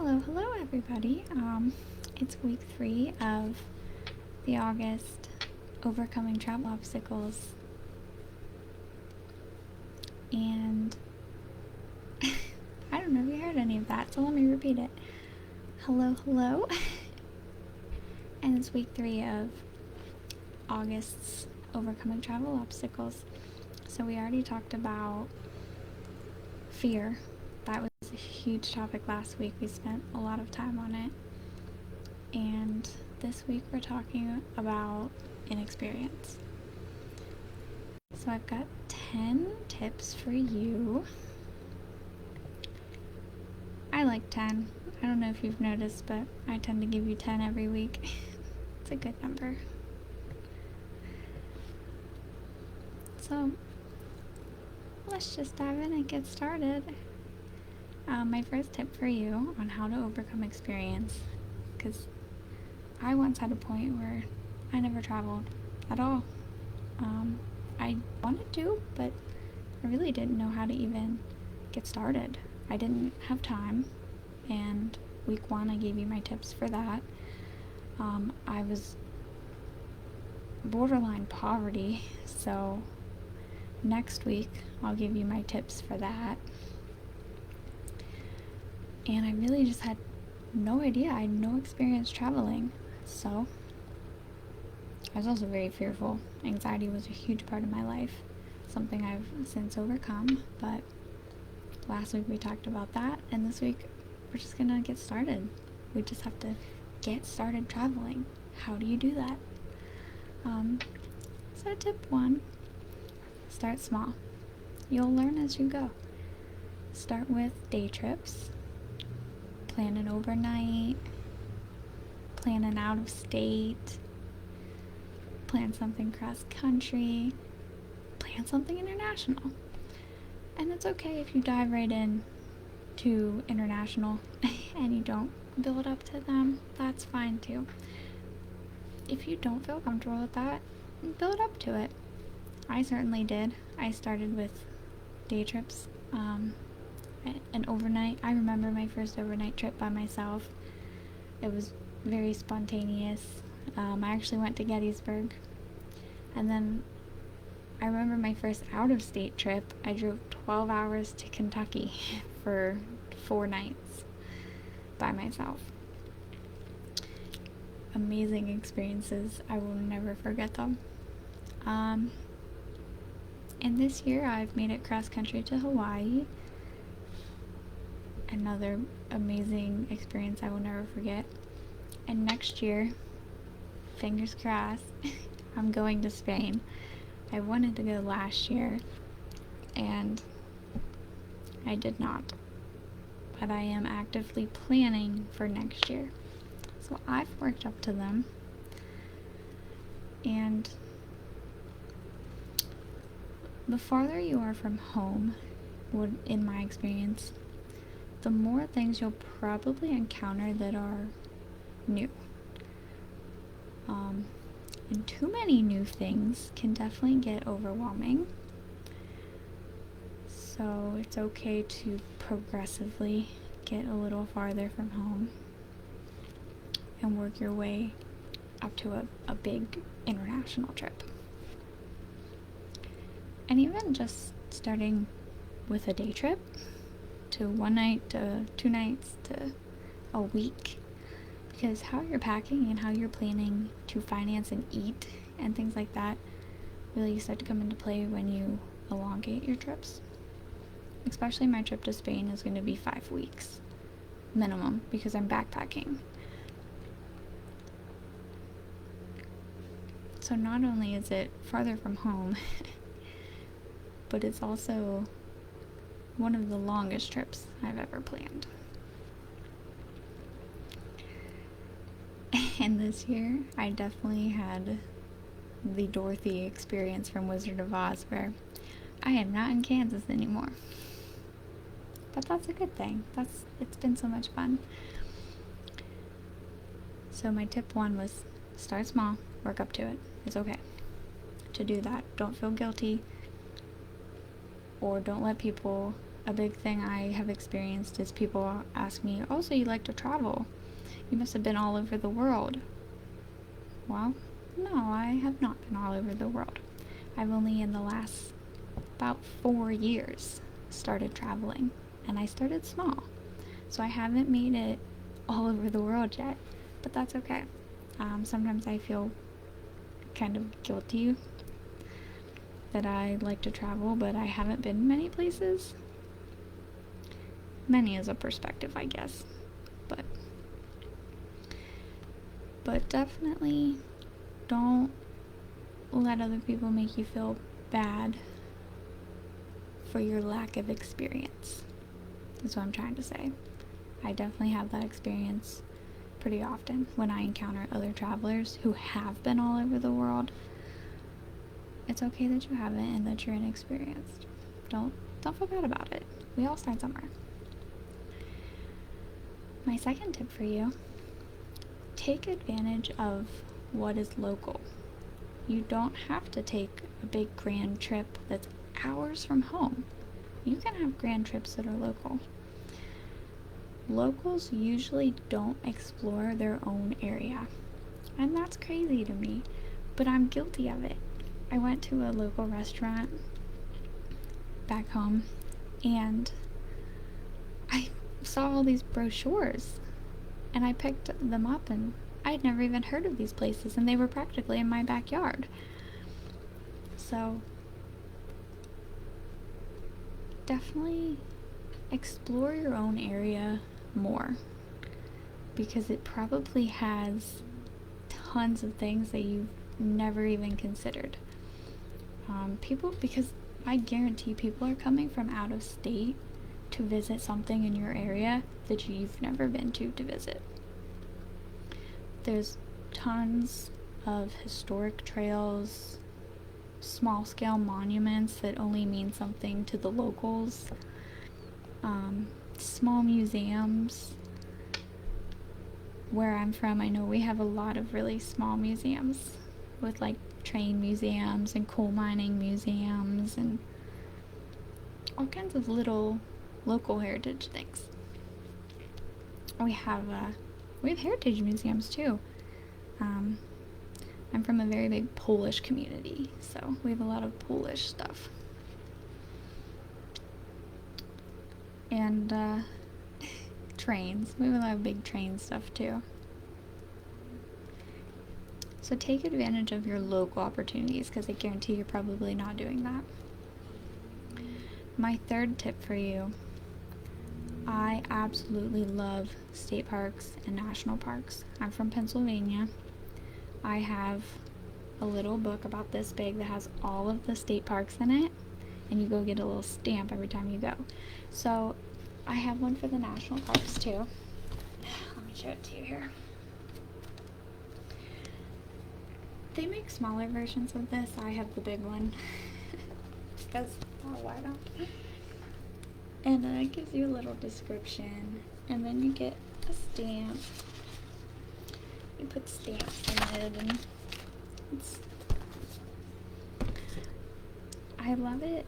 Hello everybody. It's week 3 of the August Overcoming Travel Obstacles. And I don't know if you heard any of that, so let me repeat it. Hello. And it's week 3 of August's Overcoming Travel Obstacles. So we already talked about fear. That was a huge topic last week. We spent a lot of time on it. And this week we're talking about inexperience. So I've got 10 tips for you. I like 10. I don't know if you've noticed, but I tend to give you 10 every week. It's a good number. So let's just dive in and get started. My first tip for you on how to overcome experience, because I once had a point where I never traveled at all. I wanted to, but I really didn't know how to even get started. I didn't have time, and week 1 I gave you my tips for that. I was borderline poverty, so next week I'll give you my tips for that. And I really just had no idea. I had no experience traveling. So I was also very fearful. Anxiety was a huge part of my life, something I've since overcome. But last week we talked about that, and this week we're just gonna get started. We just have to get started traveling. How do you do that? So tip 1, start small. You'll learn as you go. Start with day trips. Plan an overnight, plan an out of state, plan something cross country, plan something international. And it's okay if you dive right in to international and you don't build up to them. That's fine too. If you don't feel comfortable with that, build up to it. I certainly did. I started with day trips. An overnight. I remember my first overnight trip by myself. It was very spontaneous. I actually went to Gettysburg. And then I remember my first out-of-state trip. I drove 12 hours to Kentucky for 4 nights by myself. Amazing experiences. I will never forget them. And this year I've made it cross-country to Hawaii. Another amazing experience I will never forget. And next year, fingers crossed, I'm going to Spain. I wanted to go last year, and I did not. But I am actively planning for next year. So I've worked up to them. And the farther you are from home, in my experience, the more things you'll probably encounter that are new. And too many new things can definitely get overwhelming. So it's okay to progressively get a little farther from home and work your way up to a big international trip. And even just starting with a day trip, to 1 night, to 2 nights, to a week. Because how you're packing and how you're planning to finance and eat and things like that really start to come into play when you elongate your trips. Especially my trip to Spain is going to be 5 weeks minimum because I'm backpacking. So not only is it farther from home, but it's also one of the longest trips I've ever planned. And this year, I definitely had the Dorothy experience from Wizard of Oz, where I am not in Kansas anymore. But that's a good thing. It's been so much fun. So my tip 1 was start small, work up to it. It's okay to do that. Don't feel guilty, or don't let people a big thing I have experienced is people ask me, oh, so you like to travel? You must have been all over the world. Well, no, I have not been all over the world. I've only in the last about 4 years started traveling, and I started small. So I haven't made it all over the world yet, but that's okay. Sometimes I feel kind of guilty that I like to travel, but I haven't been many places. Many is a perspective, I guess. But definitely don't let other people make you feel bad for your lack of experience. That's what I'm trying to say. I definitely have that experience pretty often when I encounter other travelers who have been all over the world. It's okay that you haven't and that you're inexperienced. Don't feel bad about it. We all start somewhere. My second tip for you, take advantage of what is local. You don't have to take a big grand trip that's hours from home. You can have grand trips that are local. Locals usually don't explore their own area, and that's crazy to me, but I'm guilty of it. I went to a local restaurant back home, and I saw all these brochures, and I picked them up, and I had never even heard of these places, and they were practically in my backyard. So definitely explore your own area more, because it probably has tons of things that you've never even considered. Because I guarantee people are coming from out of state to visit something in your area that you've never been to visit. There's tons of historic trails, small scale monuments that only mean something to the locals, small museums. Where I'm from, I know we have a lot of really small museums with like train museums and coal mining museums and all kinds of little local heritage things. We have heritage museums too. I'm from a very big Polish community, so we have a lot of Polish stuff. And trains. We have a lot of big train stuff too. So take advantage of your local opportunities, because I guarantee you're probably not doing that. My third tip for you, I absolutely love state parks and national parks. I'm from Pennsylvania. I have a little book about this big that has all of the state parks in it, and you go get a little stamp every time you go. So I have one for the national parks too. Let me show it to you here. They make smaller versions of this. I have the big one because why not? And it gives you a little description, and then you get a stamp. You put stamps in it, and I love it.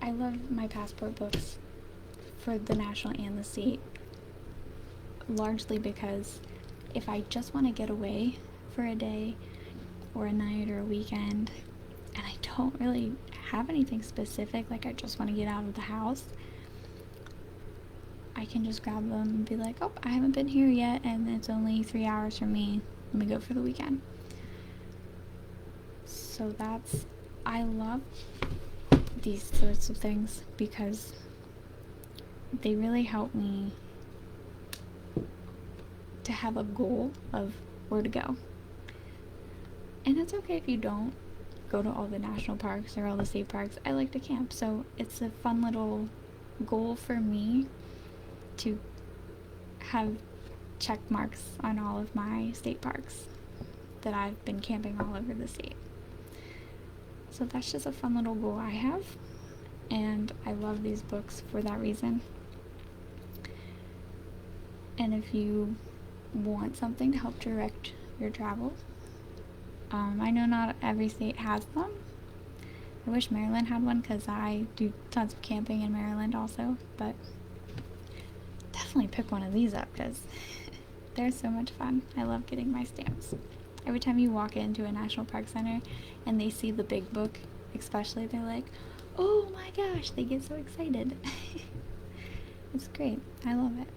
I love my passport books for the national and the state, largely because if I just want to get away for a day or a night or a weekend, and I don't really have anything specific, like I just want to get out of the house, I can just grab them and be like, oh, I haven't been here yet, and it's only 3 hours from me. Let me go for the weekend. So I love these sorts of things because they really help me to have a goal of where to go. And it's okay if you don't go to all the national parks or all the state parks. I like to camp, so it's a fun little goal for me to have check marks on all of my state parks that I've been camping all over the state. So that's just a fun little goal I have, and I love these books for that reason. And if you want something to help direct your travel, I know not every state has them, I wish Maryland had one because I do tons of camping in Maryland also, but definitely pick one of these up because they're so much fun. I love getting my stamps. Every time you walk into a national park center and they see the big book, especially, they're like, oh my gosh, they get so excited. It's great. I love it.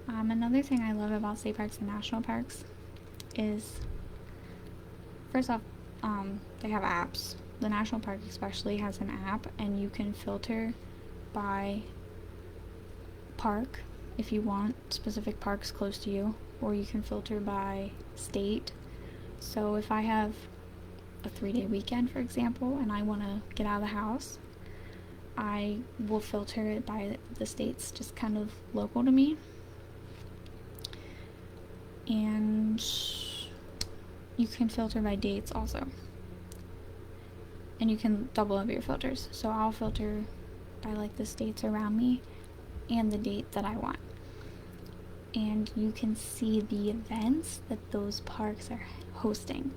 Another thing I love about state parks and national parks is, first off, they have apps. The national park especially has an app, and you can filter by park if you want specific parks close to you, or you can filter by state. So if I have a 3-day weekend, for example, and I want to get out of the house, I will filter it by the states just kind of local to me. And you can filter by dates also. And you can double up your filters. So I'll filter by like the states around me and the date that I want. And you can see the events that those parks are hosting.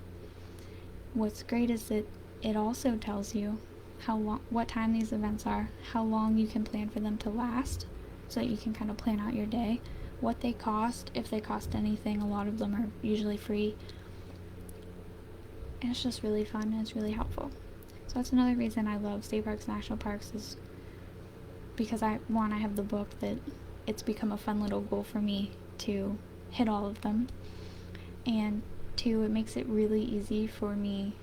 What's great is that it also tells you how long, what time these events are, how long you can plan for them to last, so that you can kind of plan out your day, what they cost, if they cost anything. A lot of them are usually free. And it's just really fun and it's really helpful. So that's another reason I love state parks, national parks, is because I have the book that it's become a fun little goal for me to hit all of them. And 2, it makes it really easy for me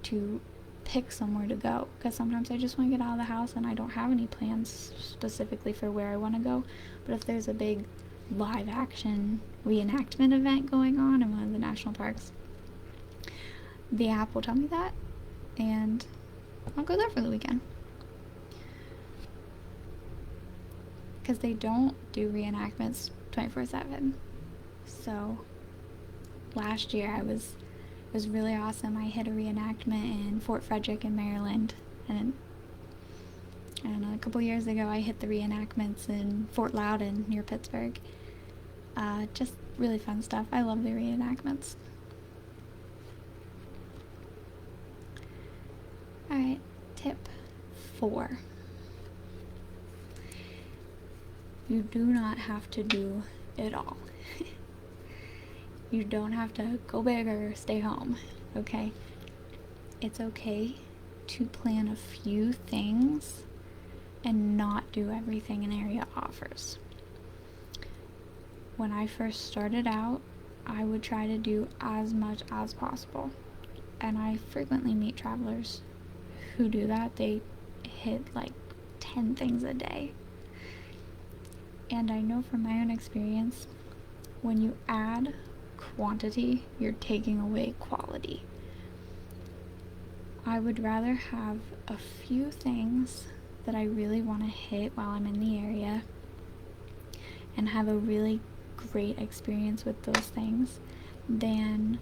to pick somewhere to go, because sometimes I just want to get out of the house and I don't have any plans specifically for where I want to go. But if there's a big live action reenactment event going on in one of the national parks, the app will tell me that, and I'll go there for the weekend. Because they don't do reenactments 24/7. So last year it was really awesome. I hit a reenactment in Fort Frederick in Maryland, and I don't know, a couple years ago I hit the reenactments in Fort Loudoun near Pittsburgh. Just really fun stuff. I love the reenactments. Alright, tip 4. You do not have to do it all. You don't have to go big or stay home, okay? It's okay to plan a few things and not do everything an area offers. When I first started out, I would try to do as much as possible. And I frequently meet travelers who do that. They hit like 10 things a day. And I know from my own experience, when you add quantity, you're taking away quality. I would rather have a few things that I really want to hit while I'm in the area and have a really great experience with those things than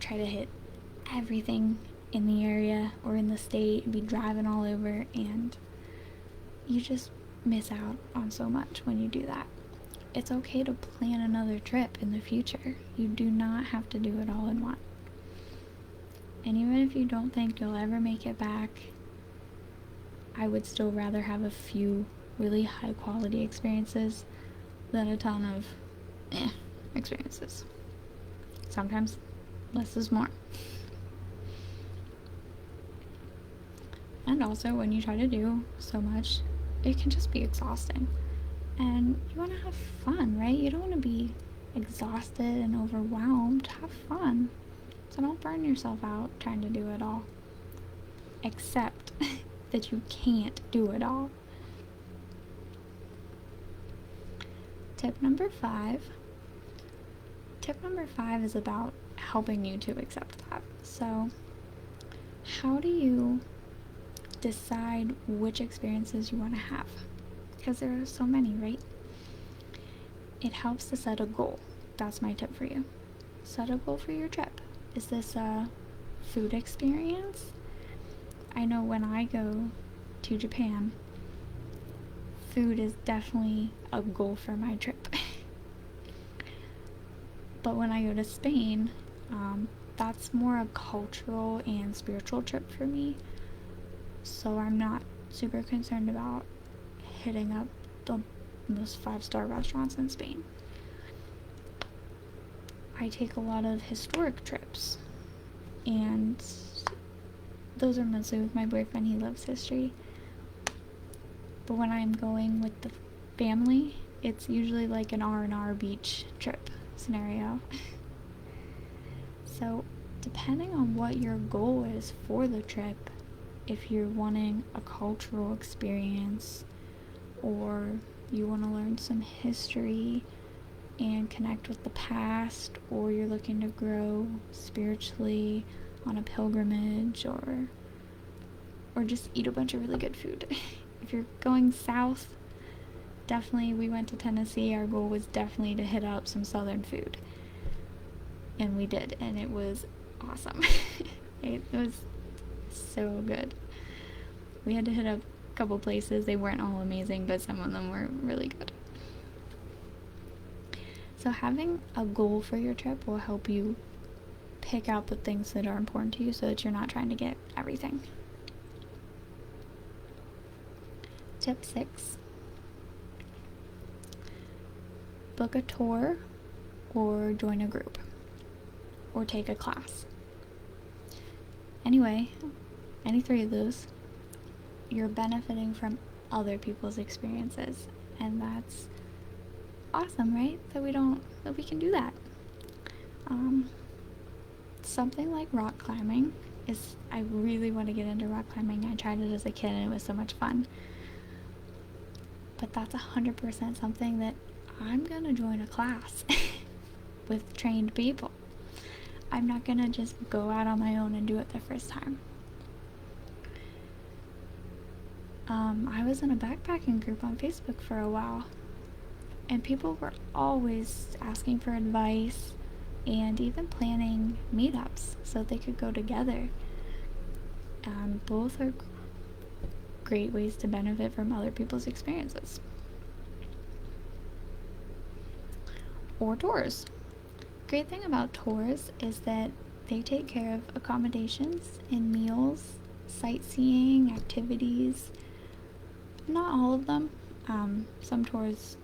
try to hit everything in the area or in the state and be driving all over, and you just miss out on so much when you do that. It's okay to plan another trip in the future. You do not have to do it all in one. And even if you don't think you'll ever make it back, I would still rather have a few really high quality experiences than a ton of experiences. Sometimes less is more. And also, when you try to do so much, it can just be exhausting. And you want to have fun, right? You don't want to be exhausted and overwhelmed. Have fun. So don't burn yourself out trying to do it all. Accept that you can't do it all. Tip number 5. Tip number 5 is about helping you to accept that. So, how do you decide which experiences you want to have? Because there are so many, right? It helps to set a goal. That's my tip for you. Set a goal for your trip. Is this a food experience? I know when I go to Japan, food is definitely a goal for my trip. But when I go to Spain, that's more a cultural and spiritual trip for me. So I'm not super concerned about hitting up the most 5-star restaurants in Spain. I take a lot of historic trips, and those are mostly with my boyfriend. He loves history. But when I'm going with the family, it's usually like an R&R beach trip scenario. So depending on what your goal is for the trip, if you're wanting a cultural experience, or you want to learn some history and connect with the past, or you're looking to grow spiritually on a pilgrimage, or just eat a bunch of really good food. If you're going south, definitely, we went to Tennessee. Our goal was definitely to hit up some southern food, and we did, and it was awesome. It was so good. We had to hit up a couple places. They weren't all amazing, but some of them were really good. So having a goal for your trip will help you pick out the things that are important to you so that you're not trying to get everything. Tip 6. Book a tour or join a group or take a class. Anyway, any 3 of those, you're benefiting from other people's experiences, and that's awesome, right? That we can do that. Something like rock climbing I really want to get into rock climbing. I tried it as a kid and it was so much fun. But that's 100% something that I'm gonna join a class with trained people. I'm not gonna just go out on my own and do it the first time. I was in a backpacking group on Facebook for a while, and people were always asking for advice and even planning meetups so they could go together. Both are great ways to benefit from other people's experiences. Or tours. Great thing about tours is that they take care of accommodations and meals, sightseeing, activities. Not all of them. Some tours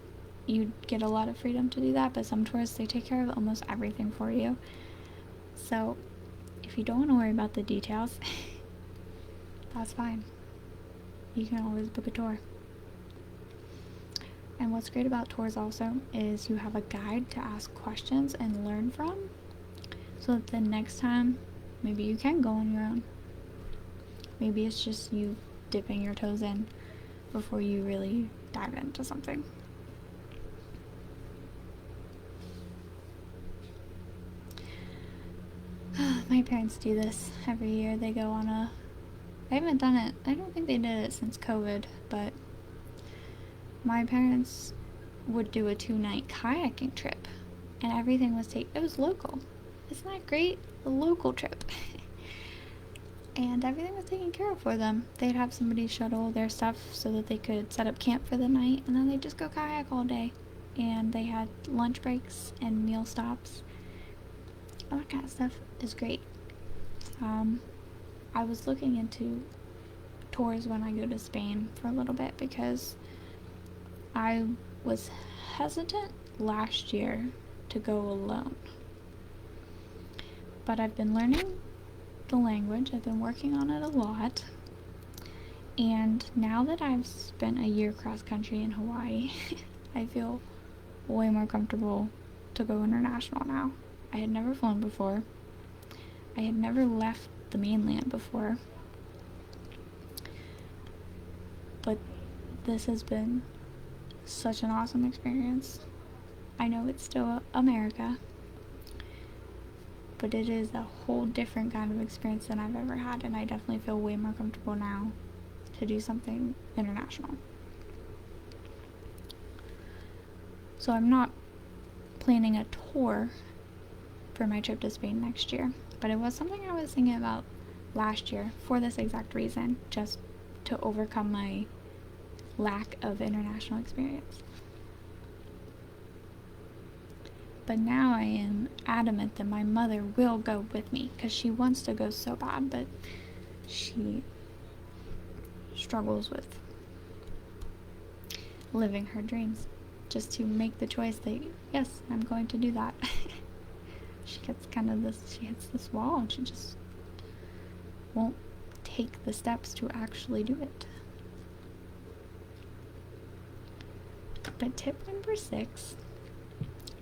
you get a lot of freedom to do that, but some tours, they take care of almost everything for you. So if you don't want to worry about the details, that's fine. You can always book a tour. And what's great about tours also is you have a guide to ask questions and learn from, so that the next time maybe you can go on your own. Maybe it's just you dipping your toes in before you really dive into something. My parents do this every year. They go on I haven't done it. I don't think they did it since COVID, but my parents would do a 2-night kayaking trip, and everything was it was local. Isn't that great? A local trip. And everything was taken care of for them. They'd have somebody shuttle their stuff so that they could set up camp for the night, and then they'd just go kayak all day. And they had lunch breaks and meal stops. All that kind of stuff is great. I was looking into tours when I go to Spain for a little bit because I was hesitant last year to go alone. But I've been learning the language. I've been working on it a lot. And now that I've spent a year cross country in Hawaii, I feel way more comfortable to go international now. I had never flown before. I had never left the mainland before. But this has been such an awesome experience. I know it's still America, but it is a whole different kind of experience than I've ever had, and I definitely feel way more comfortable now to do something international. So I'm not planning a tour for my trip to Spain next year, but it was something I was thinking about last year for this exact reason, just to overcome my lack of international experience. But now I am adamant that my mother will go with me because she wants to go so bad, but she struggles with living her dreams just to make the choice that, yes, I'm going to do that. She hits this wall and she just won't take the steps to actually do it. But tip number 6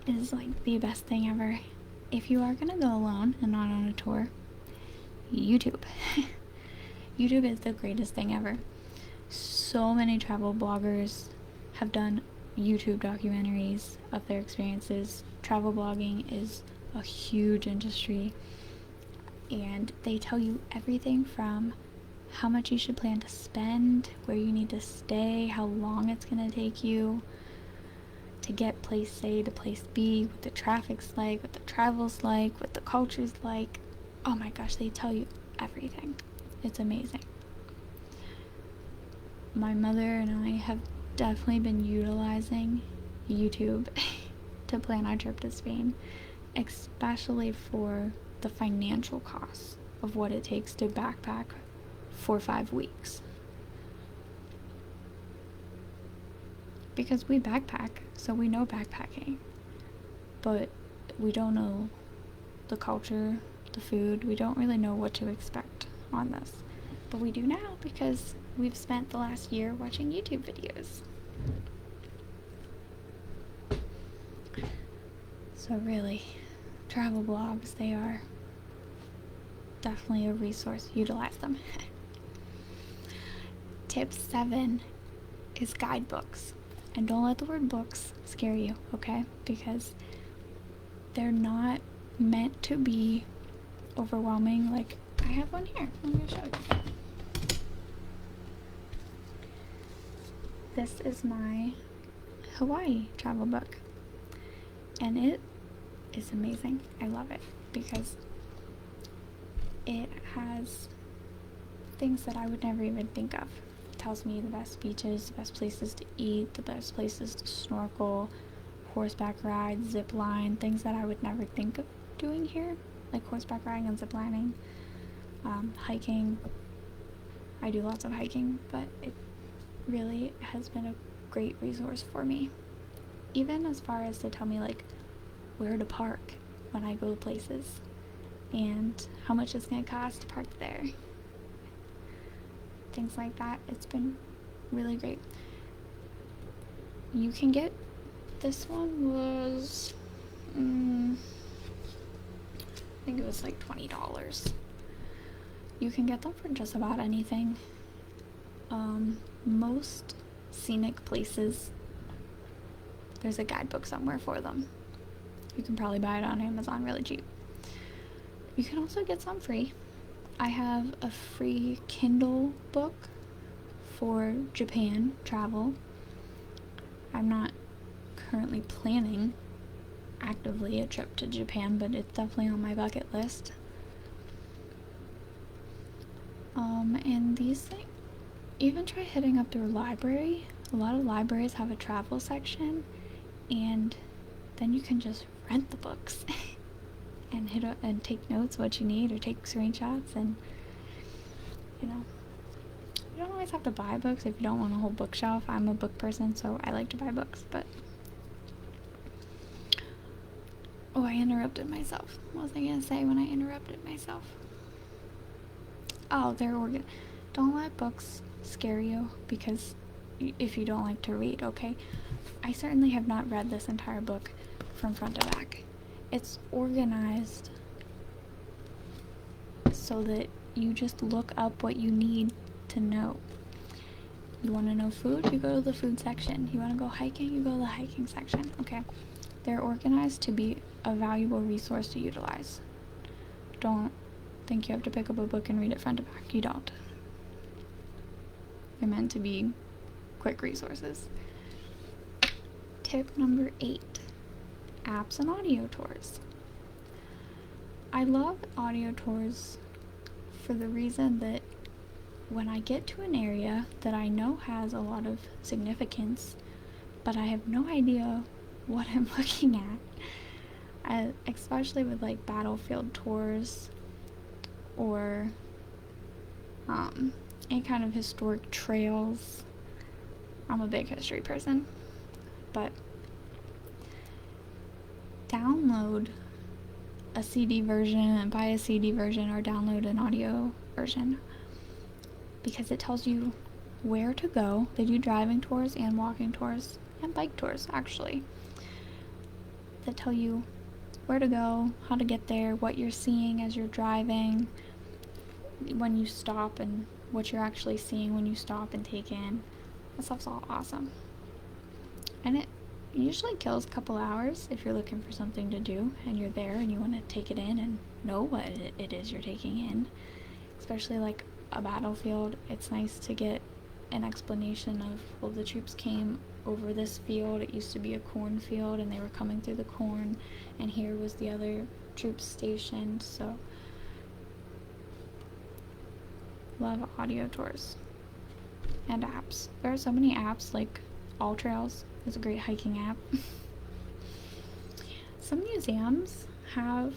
is like the best thing ever. If you are gonna go alone and not on a tour, YouTube. YouTube is the greatest thing ever. So many travel bloggers have done YouTube documentaries of their experiences. Travel blogging is a huge industry, and they tell you everything from how much you should plan to spend, where you need to stay, how long it's going to take you to get place A to place B, what the traffic's like, what the travel's like, what the culture's like. Oh my gosh, they tell you everything. It's amazing. My mother and I have definitely been utilizing YouTube to plan our trip to Spain, especially for the financial costs of what it takes to backpack for 5 weeks. Because we backpack, so we know backpacking, but we don't know the culture, the food. We don't really know what to expect on this, but we do now because we've spent the last year watching YouTube videos. So really, travel blogs, they are definitely a resource. Utilize them. Tip 7 is guidebooks. And don't let the word books scare you, okay? Because they're not meant to be overwhelming. Like, I have one here. I'm going to show you. This is my Hawaii travel book. And it is amazing. I love it because it has things that I would never even think of. It tells me the best beaches, the best places to eat, the best places to snorkel, horseback ride, zip line, things that I would never think of doing here, like horseback riding and zip lining, hiking. I do lots of hiking, but it really has been a great resource for me. Even as far as to tell me like where to park when I go places and how much it's going to cost to park there. Things like that. It's been really great. You can get, this one was, I think it was like $20. You can get them for just about anything. Most scenic places, there's a guidebook somewhere for them. You can probably buy it on Amazon really cheap. You can also get some free. I have a free Kindle book for Japan travel. I'm not currently planning actively a trip to Japan, but it's definitely on my bucket list. And these things, even try hitting up their library. A lot of libraries have a travel section, and then you can just rent the books and hit up and take notes what you need, or take screenshots. And you don't always have to buy books if you don't want a whole bookshelf. I'm a book person, so I like to buy books. But I interrupted myself. What was I gonna say when I interrupted myself? Oh, don't let books scare you, because if you don't like to read, okay? I certainly have not read this entire book from front to back. It's organized so that you just look up what you need to know. You want to know food? You go to the food section. You want to go hiking? You go to the hiking section, okay? They're organized to be a valuable resource to utilize. Don't think you have to pick up a book and read it front to back. You don't. They're meant to be quick resources. Tip number 8, apps and audio tours. I love audio tours for the reason that when I get to an area that I know has a lot of significance, but I have no idea what I'm looking at, especially with like battlefield tours or any kind of historic trails. I'm a big history person, but download a CD version and buy a CD version or download an audio version, because it tells you where to go. They do driving tours and walking tours and bike tours, actually, that tell you where to go, how to get there, what you're seeing as you're driving, when you stop, and what you're actually seeing when you stop and take in. That stuff's all awesome. And it usually kills a couple hours if you're looking for something to do and you're there and you want to take it in and know what it is you're taking in. Especially like a battlefield, it's nice to get an explanation of, well, the troops came over this field, it used to be a cornfield, and they were coming through the corn, and here was the other troops stationed. So love audio tours and apps. There are so many apps, like All Trails is a great hiking app. Some museums have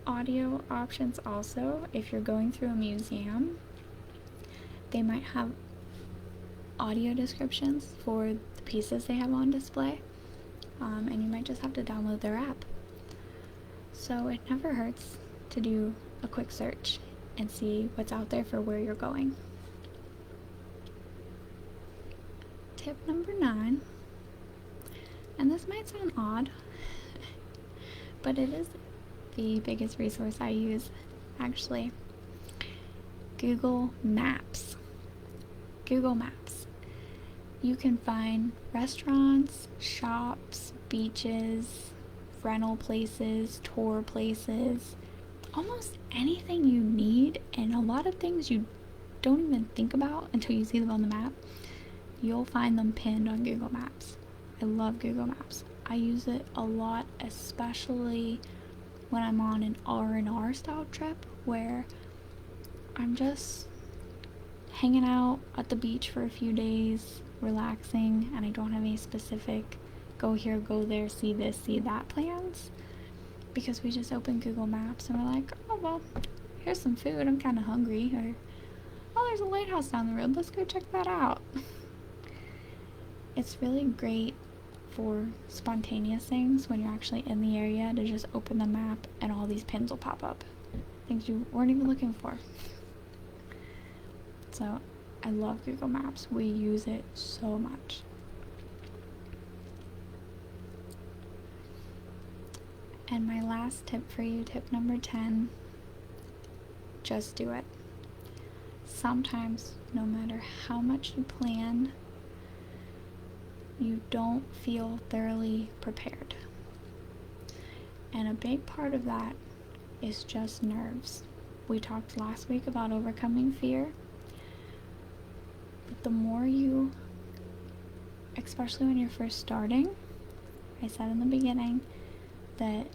audio options also. If you're going through a museum, they might have audio descriptions for the pieces they have on display, and you might just have to download their app. So it never hurts to do a quick search and see what's out there for where you're going. Tip number 9, and this might sound odd, but it is the biggest resource I use, actually. Google Maps. Google Maps. You can find restaurants, shops, beaches, rental places, tour places, almost anything you need, and a lot of things you don't even think about until you see them on the map. You'll find them pinned on Google Maps. I love Google Maps. I use it a lot, especially when I'm on an R&R style trip where I'm just hanging out at the beach for a few days, relaxing, and I don't have any specific go here, go there, see this, see that plans, because we just open Google Maps and we're like, oh, well, here's some food, I'm kind of hungry, or, oh, there's a lighthouse down the road, let's go check that out. It's really great for spontaneous things when you're actually in the area, to just open the map and all these pins will pop up, things you weren't even looking for. So I love Google Maps. We use it so much. And my last tip for you, tip number 10, just do it. Sometimes, no matter how much you plan, you don't feel thoroughly prepared. And a big part of that is just nerves. We talked last week about overcoming fear. But the more you, especially when you're first starting, I said in the beginning that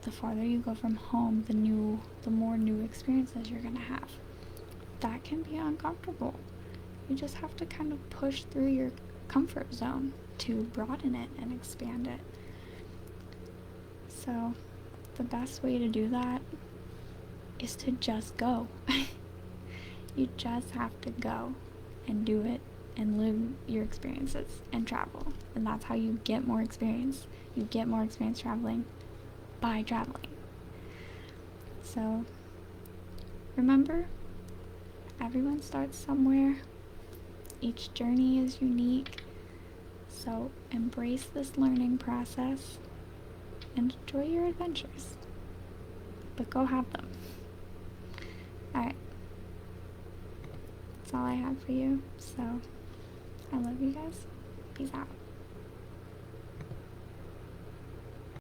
the farther you go from home, the more new experiences you're gonna have. That can be uncomfortable. You just have to kind of push through your comfort zone to broaden it and expand it. So the best way to do that is to just go. You just have to go and do it and live your experiences and travel. And that's how you get more experience. You get more experience traveling by traveling. So remember, everyone starts somewhere. Each journey is unique. So embrace this learning process and enjoy your adventures. But go have them. Alright. That's all I have for you. So I love you guys. Peace out.